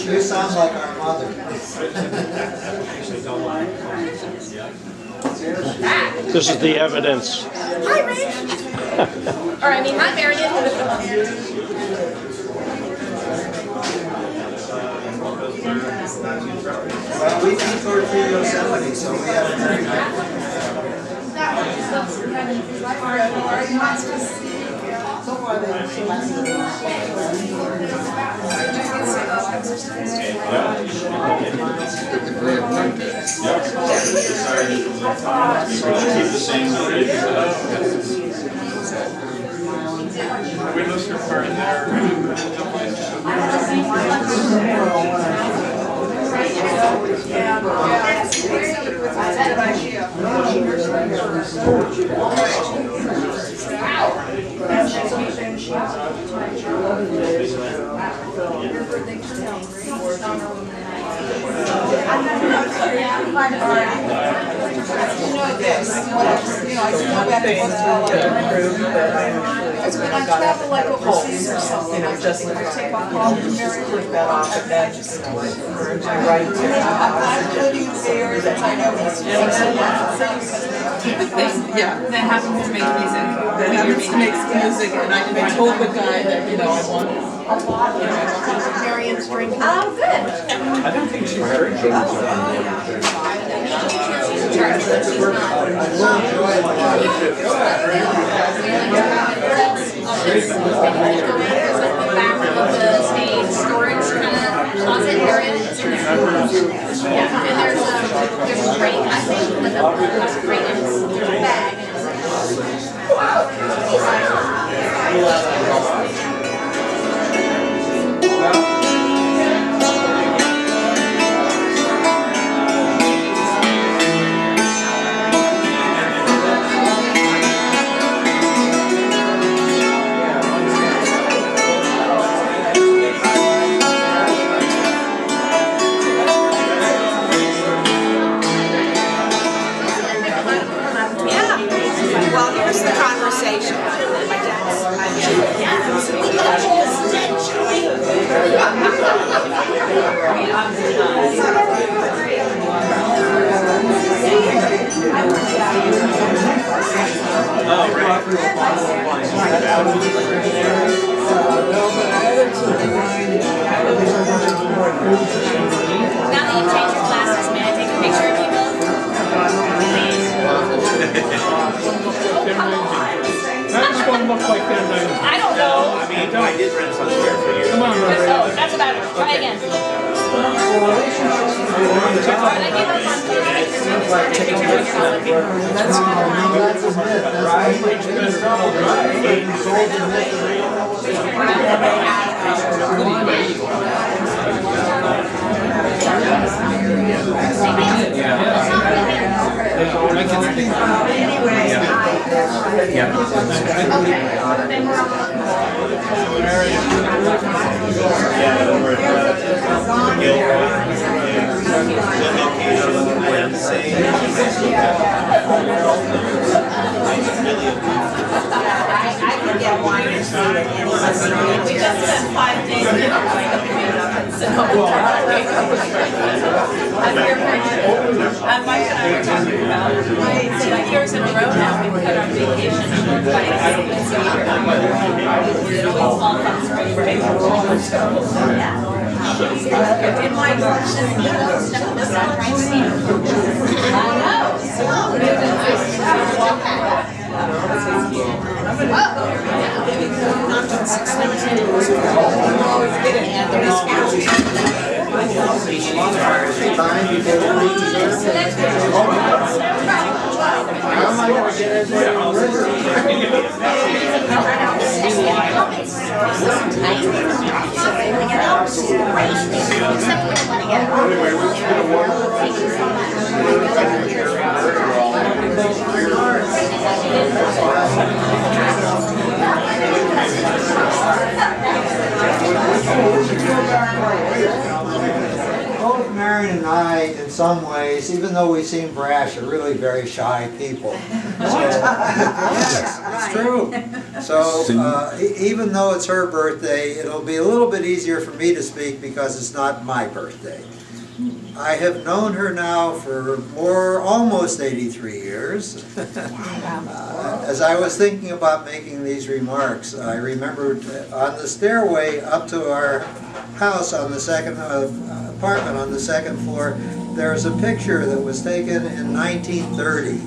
You sound like our mother. This is the evidence. Hi, Ray. Or I mean, hi, Marian. Well, we toured through Yosemite, so we have a very Windows are in there. It's when I travel like overseas or something, I just take off all the click that off and then just my right to I'm putting there that I know he's yeah, that happens to make music. That happens to make music, and I told the guy that, you know, I want Marian's drinking. Oh, good. I don't think she's drinking. Back of the stage storage kind of closet area is in there. Yeah, and there's a crate, I think, with a crate and there's a bag. Well, here's the conversation. Now that you've changed your glasses, may I take a picture of you both? That's going to look like they're nice. I don't know. I mean, I did rent some square for you. Come on, Ray. Oh, that's about it. Try again. Alright, I gave up on take pictures when you're not looking. We just spent 5 days going up and so and Mike and I were talking about 2 years in a row now we've got our vacation by this year. It always falls on spring break. In my am I gonna get everybody on Both Marian and I, in some ways, even though we seem brash, are really very shy people. Yes, it's true. So even though it's her birthday, it'll be a little bit easier for me to speak because it's not my birthday. I have known her now for almost 83 years. As I was thinking about making these remarks, I remembered on the stairway up to our house on the second apartment on the second floor, there's a picture that was taken in 1930.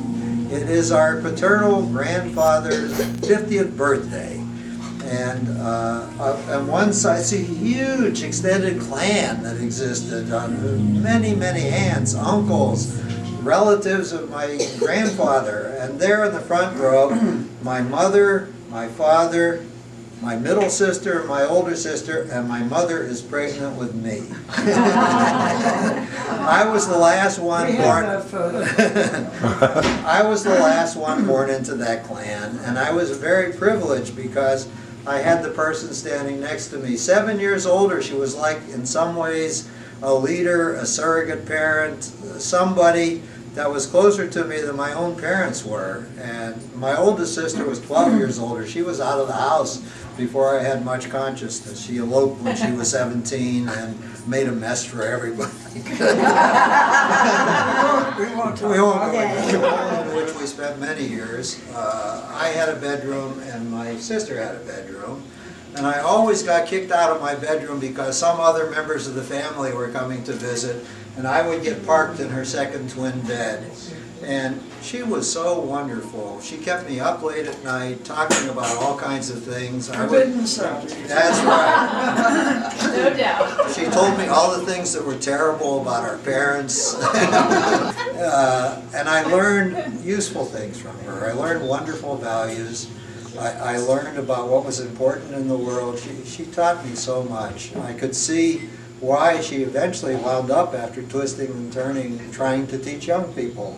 It is our paternal grandfather's 50th birthday. And on one side, it's a huge extended clan that existed. Many, many aunts, uncles, relatives of my grandfather. And there in the front row, my mother, my father, my middle sister, my older sister, and my mother is pregnant with me. I was the last one born. I was the last one born into that clan, and I was very privileged because I had the person standing next to me, 7 years older. She was like, in some ways, a leader, a surrogate parent, somebody that was closer to me than my own parents were. And my oldest sister was 12 years older. She was out of the house before I had much consciousness. She eloped when she was 17 and made a mess for everybody. We won't go into Poland, which we spent many years. I had a bedroom and my sister had a bedroom. And I always got kicked out of my bedroom because some other members of the family were coming to visit, and I would get parked in her second twin bed. And she was so wonderful. She kept me up late at night talking about all kinds of things. Forbidden subject. That's right. No doubt. She told me all the things that were terrible about our parents. And I learned useful things from her. I learned wonderful values. I learned about what was important in the world. She taught me so much. I could see why she eventually wound up, after twisting and turning, trying to teach young people.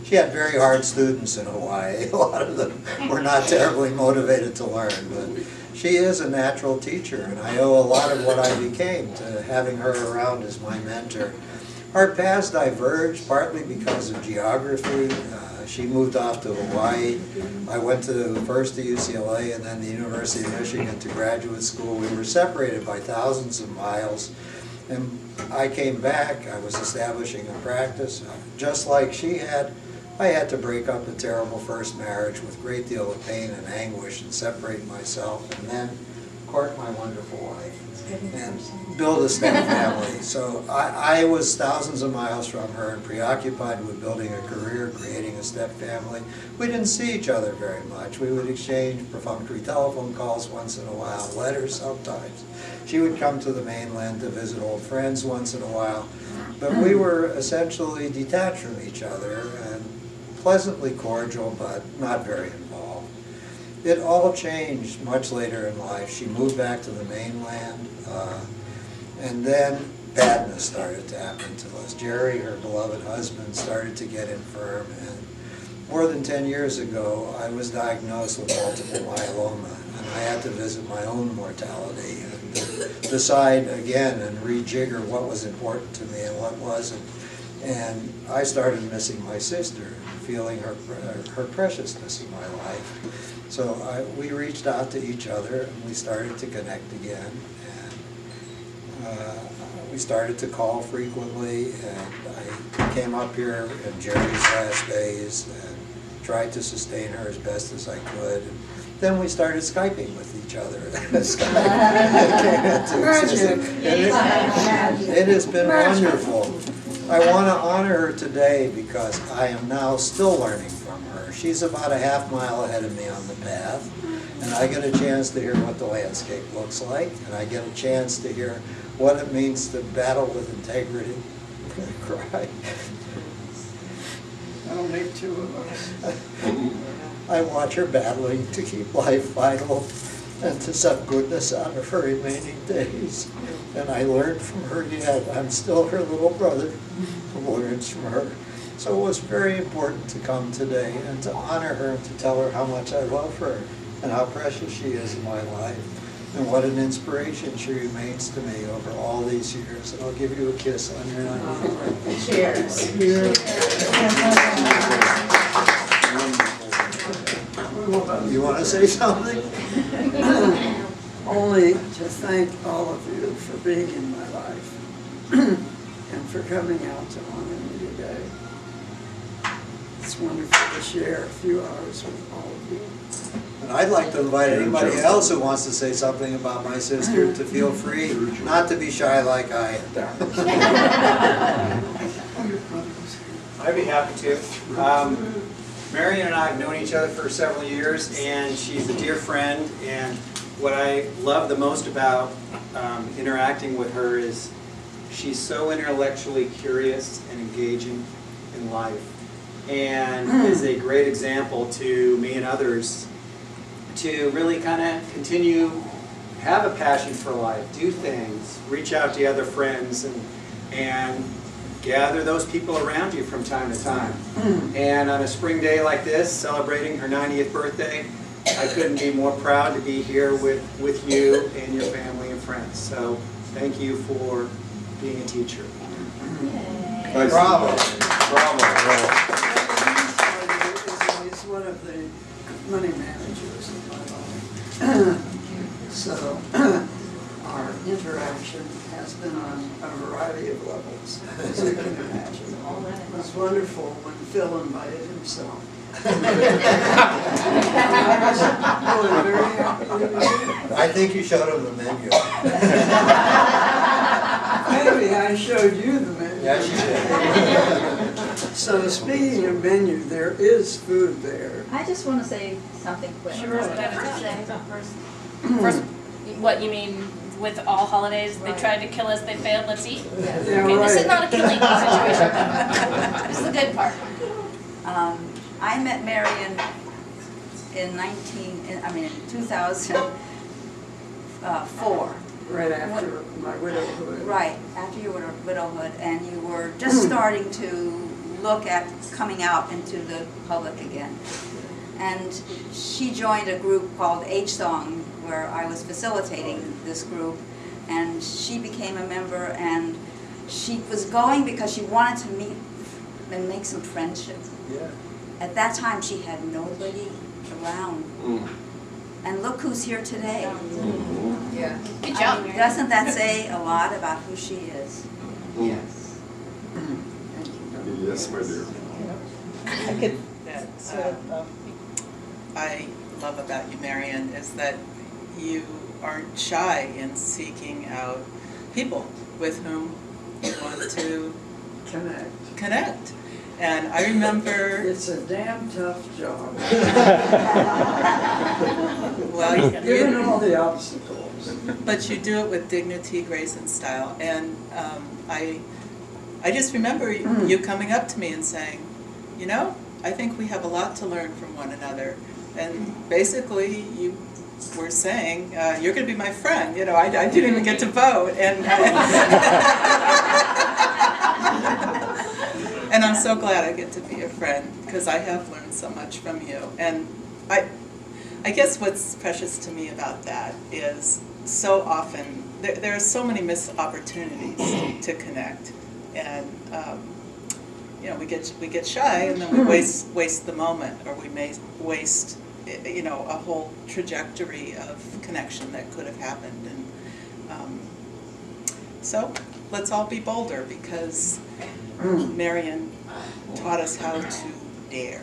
She had very hard students in Hawaii. A lot of them were not terribly motivated to learn, but she is a natural teacher, and I owe a lot of what I became to having her around as my mentor. Our paths diverged partly because of geography. She moved off to Hawaii. I went first to UCLA and then the University of Michigan to graduate school. We were separated by thousands of miles. And I came back. I was establishing a practice. Just like she had, I had to break up a terrible first marriage with a great deal of pain and anguish and separate myself and then court my wonderful wife and build a step family. So I was thousands of miles from her and preoccupied with building a career, creating a step family. We didn't see each other very much. We would exchange perfunctory telephone calls once in a while, letters sometimes. She would come to the mainland to visit old friends once in a while. But we were essentially detached from each other and pleasantly cordial, but not very involved. It all changed much later in life. She moved back to the mainland, and then badness started to happen to us. Jerry, her beloved husband, started to get infirm, and more than 10 years ago, I was diagnosed with multiple myeloma, and I had to visit my own mortality and decide again and rejigger what was important to me and what wasn't. And I started missing my sister, feeling her preciousness in my life. So we reached out to each other and we started to connect again. And we started to call frequently, and I came up here in Jerry's last days and tried to sustain her as best as I could. And then we started Skyping with each other. It has been wonderful. I want to honor her today because I am now still learning from her. She's about a half mile ahead of me on the path, and I get a chance to hear what the landscape looks like, and I get a chance to hear what it means to battle with integrity. I'm gonna cry. I'll make two of us. I watch her battling to keep life vital and to suck goodness out of her remaining days. And I learned from her yet. I'm still her little brother who learns from her. So it was very important to come today and to honor her and to tell her how much I love her and how precious she is in my life and what an inspiration she remains to me over all these years. And I'll give you a kiss on your 90th birthday. Cheers. You want to say something? Only to thank all of you for being in my life and for coming out to honor me today. It's wonderful to share a few hours with all of you. And I'd like to invite anybody else who wants to say something about my sister to feel free, not to be shy like I am. I'd be happy to. Marian and I have known each other for several years, and she's a dear friend. And what I love the most about interacting with her is she's so intellectually curious and engaging in life, and is a great example to me and others to really kind of continue, have a passion for life, do things, reach out to other friends, and gather those people around you from time to time. And on a spring day like this, celebrating her 90th birthday, I couldn't be more proud to be here with you and your family and friends. So thank you for being a teacher. Bravo. He's one of the money managers in my life. So our interaction has been on a variety of levels, as you can imagine. It was wonderful when Phil invited himself. I was really very happy to be here. I think you showed him the menu. Maybe I showed you the menu. Yes, you did. So speaking of menu, there is food there. I just want to say something quick. Sure. First, what you mean with all holidays? They tried to kill us, they failed, let's eat? Yeah, Okay, this is right. not a killing situation. This is the good part. I met Marian in 2004. Right after my widowhood. Right, after your widowhood, and you were just starting to look at coming out into the public again. And she joined a group called H-Song, where I was facilitating this group, and she became a member, and she was going because she wanted to meet and make some friendships. Yeah. At that time, she had nobody around. And look who's here today. Yeah. Good job, Marian. Doesn't that say a lot about who she is? Yes. Yes, my dear. I could, I love about you, Marian, is that you aren't shy in seeking out people with whom you want to connect. And I remember... It's a damn tough job. Well, Given all the obstacles. but you do it with dignity, grace, and style. And I just remember you coming up to me and saying, you know, I think we have a lot to learn from one another. And basically, you were saying, you're going to be my friend. You know, I didn't even get to vote. And I'm so glad I get to be a friend, because I have learned so much from you. And I guess what's precious to me about that is so often, there are so many missed opportunities to connect. And you know, we get shy, and then we waste the moment, or we may waste, you know, a whole trajectory of connection that could have happened. And so let's all be bolder, because Marian taught us how to dare.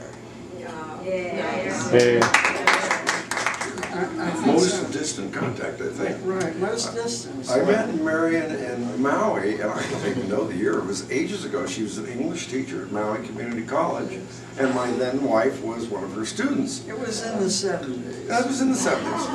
Most distant contact, I think. Right, most distance. I met Marian in Maui, and I don't even know the year. It was ages ago. She was an English teacher at Maui Community College, and my then wife was one of her students. It was in the 70s. That was in the 70s.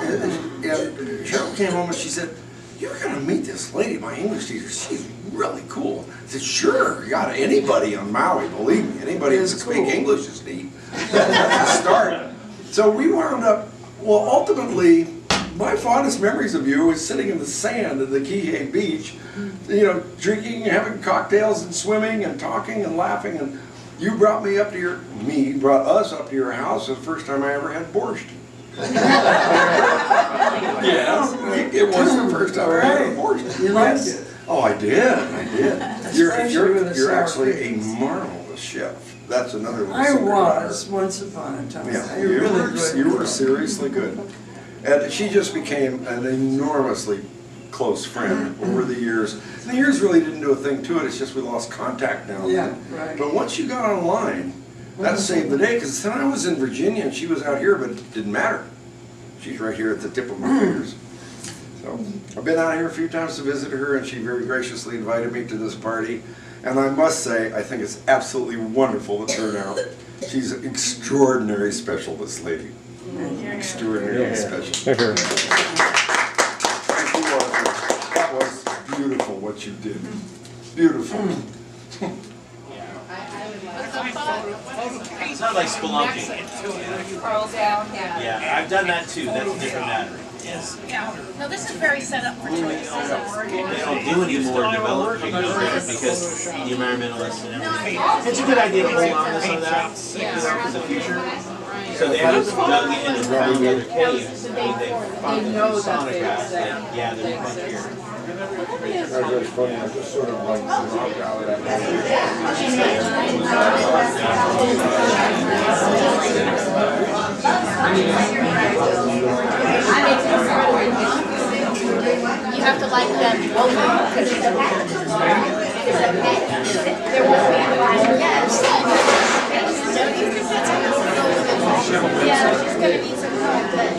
And Cheryl came home and she said, you're gonna meet this lady, my English teacher, she's really cool. I said, sure, you got anybody on Maui, believe me, anybody who can speak English is neat. That's a start. So we wound up, well, ultimately, my fondest memories of you was sitting in the sand at the Kihei beach, you know, drinking, having cocktails and swimming and talking and laughing, and you brought me up to your, brought us up to your house the first time I ever had borscht. Yeah, it was the first time I ever had borscht. You liked it? Oh, I did. Especially with the You're sour actually cream. a marvelous chef. That's another little I secret about her. was, once upon a time. Yeah, I really you were seriously good. And she just became an enormously close friend over the years. And the years really didn't do a thing to it, it's just we lost contact now and then. Yeah, right. But once you got online, that saved the day, because then I was in Virginia and she was out here, but it didn't matter. She's right here at the tip of my fingers. So I've been out here a few times to visit her, and she very graciously invited me to this party. And I must say, I think it's absolutely wonderful to turn out. She's an extraordinary special, this lady. Extraordinarily special. Thank you, Arthur. That was beautiful what you did. Beautiful. It's not like spelunking. Yeah, I've done that too. That's a different matter. Yes. Yeah. No, this is very set up for tourists. They don't do any more developing over there because the environmentalists and everything. It's a good idea to hold on to some of that, you know, for the future. So they have dug in and found other caves. They found the sonograph. Yeah, they're much here. That's just funny, I just sort of like knocked out of that. You have to like them local because it's a package. It's a package. There won't be a line. Yes. Yeah, she's gonna need some help, but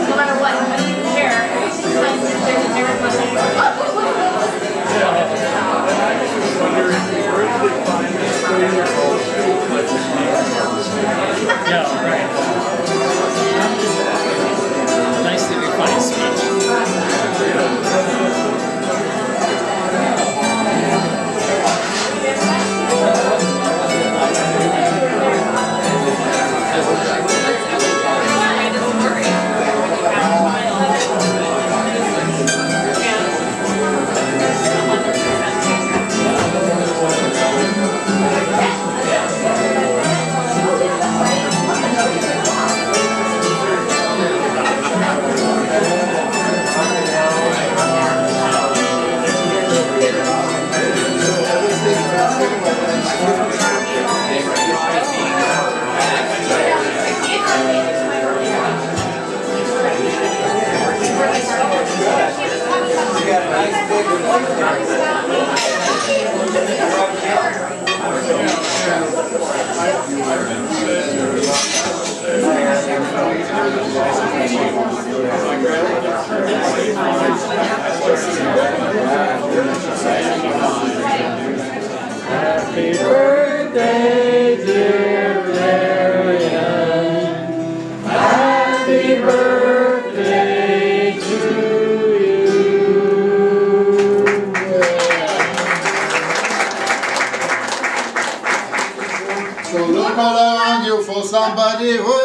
no matter what, here, sometimes there's a Yeah, right. Nice to be funny speech. Happy birthday, dear Marian. Happy birthday to you. So look around you for somebody who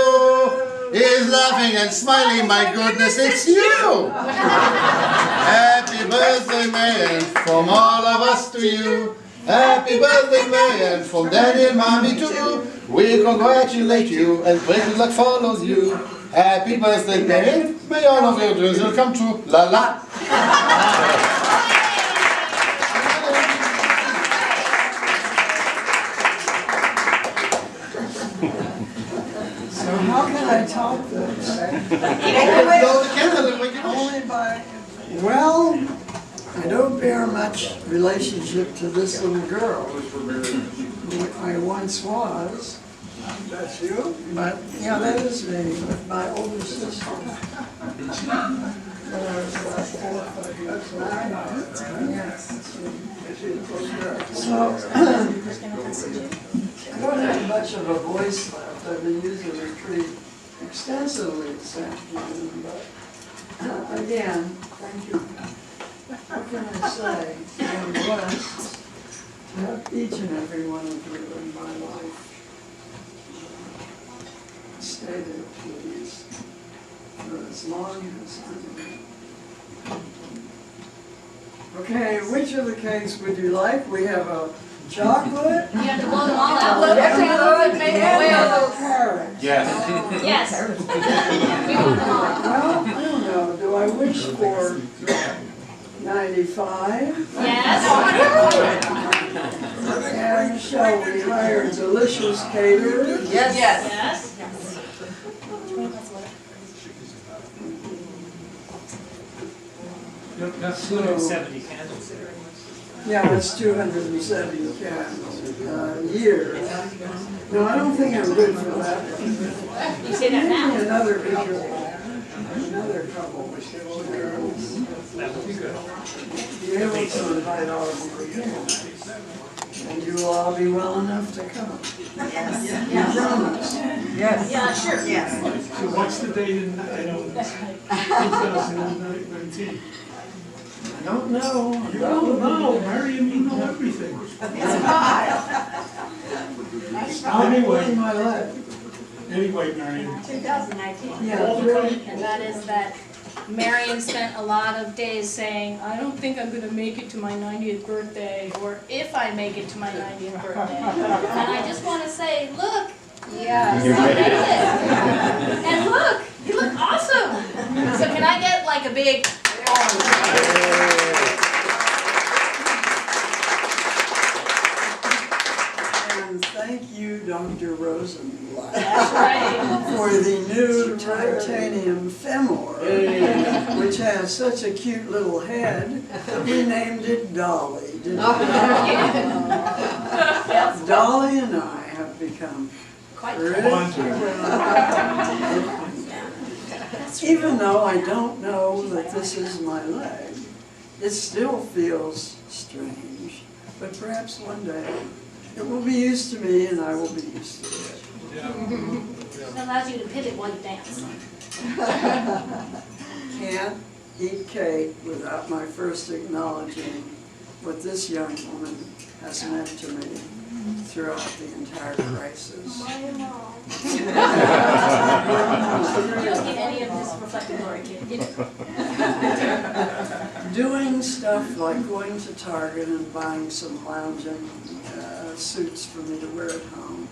is laughing and smiling. My goodness, it's you! Happy birthday, Marian, from all of us to you. Happy birthday, Marian, from Daddy and Mommy to you. We congratulate you and pray good luck follows you. Happy birthday, Marian, may all of your dreams will come true. La la. So how can I top this? Only by, well, I don't bear much relationship to this little girl who I once was. That's you? But, yeah, that is me, with my older sister. When I was about 4 or 5 years old. Yes. So, I don't have much of a voice left. I've been using it pretty extensively this afternoon, but again, thank you. What can I say? I'm blessed to have each and every one of you in my life. Stay there, please, for as long as I'm here. Okay, which of the cakes would you like? We have a chocolate. You have to blow them all out. Carrot. Yes. Yes. We want them all. Well, I don't know. Do I wish for 95? Yes. And shall we hire delicious caterers? Yes. Yes. That's 270 candles. Yeah, that's 270 years. No, I don't think I'm good for that. You say that now. Another couple. That would be good. Be able to invite all of you again. And you will all be well enough to come. Yes. You promise? Yes. Yeah, sure. Yes. So what's the date in 2019? I don't know. You don't know, Marian, you know everything. Anyway. My leg. Anyway, Marian. 2019. Yeah. And that is that Marian spent a lot of days saying, I don't think I'm going to make it to my 90th birthday, or if I make it to my 90th birthday. And I just want to say, look, yeah, you made it. And look, you look awesome. So can I get like a big... And thank you, Dr. Rosenblatt. That's right. For the new titanium femur, which has such a cute little head that we named it Dolly, didn't we? Dolly and I have become pretty well. Even though I don't know that this is my leg, it still feels strange. But perhaps one day it will be used to me and I will be used to it. It allows you to pivot while you dance. Can't eat cake without my first acknowledging what this young woman has meant to me throughout the entire crisis. You don't get any of this reflective glory, kid. Doing stuff like going to Target and buying some lounging suits for me to wear at home,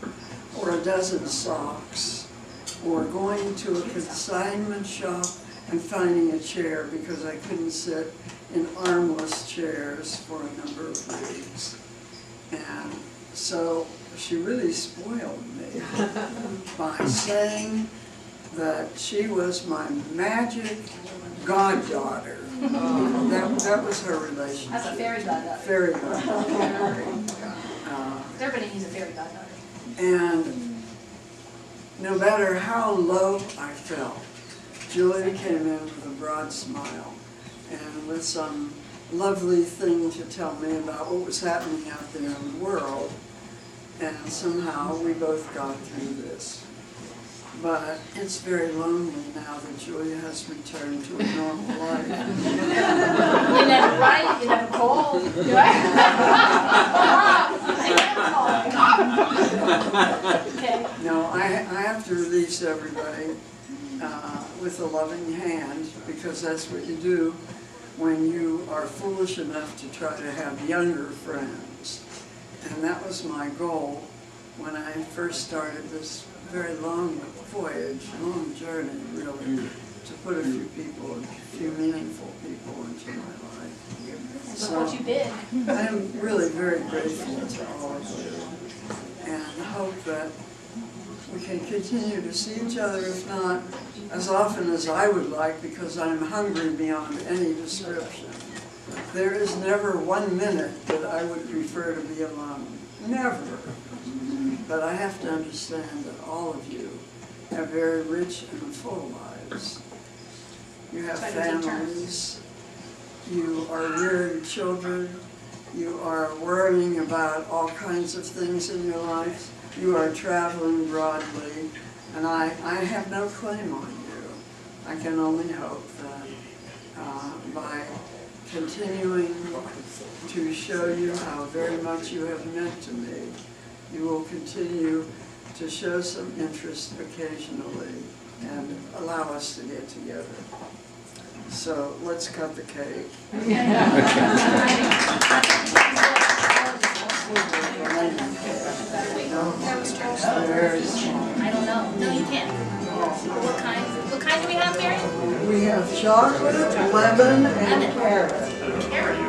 or a dozen socks, or going to a consignment shop and finding a chair because I couldn't sit in armless chairs for a number of weeks. And so she really spoiled me by saying that she was my magic goddaughter. That was her relationship. That's a fairy goddaughter. Fairy goddaughter. Everybody needs a fairy goddaughter. And no matter how low I felt, Julia came in with a broad smile and with some lovely thing to tell me about what was happening out there in the world. And somehow we both got through this. But it's very lonely now that Julia has returned to a normal life. You never write, you never call. Okay. No, I have to release everybody with a loving hand, because that's what you do when you are foolish enough to try to have younger friends. And that was my goal when I first started this very long voyage, long journey really, to put a few people, a few meaningful people into my life. Look what you did. I'm really very grateful to all of you and hope that we can continue to see each other, if not as often as I would like, because I'm hungry beyond any description. There is never 1 minute that I would prefer to be alone. Never. But I have to understand that all of you have very rich and full lives. You have families. You are rearing children. You are worrying about all kinds of things in your life. You are traveling broadly, and I have no claim on you. I can only hope that by continuing to show you how very much you have meant to me, you will continue to show some interest occasionally and allow us to get together. So let's cut the cake. Very small. I don't know. No, you can't. What kind? What kind do we have, Marian? We have chocolate, lemon, and carrot. Carrot.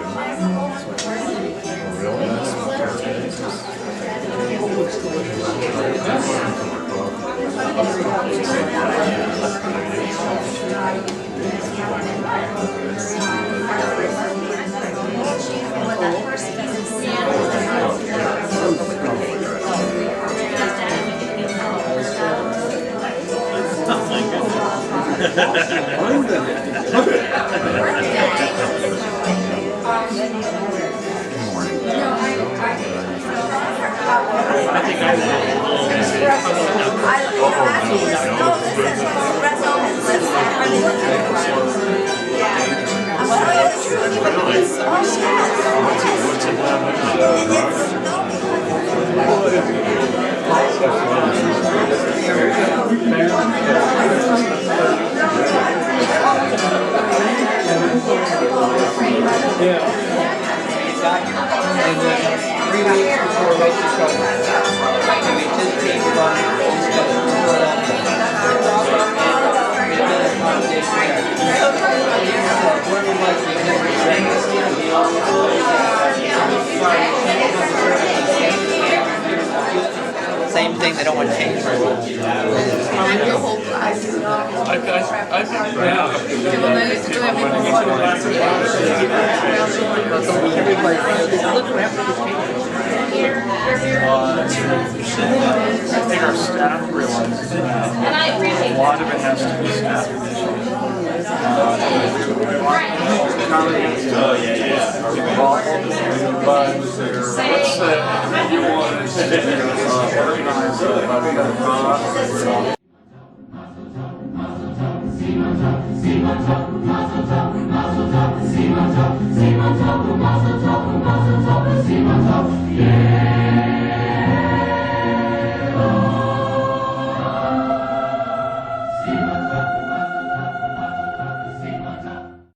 And then 3 weeks before Rachel started, and we just came from we did a conversation there. One of us was never same thing, they don't want to change very much. I think our staff realizes that a lot of it has to be staff initiative. But let's say you want to organize it.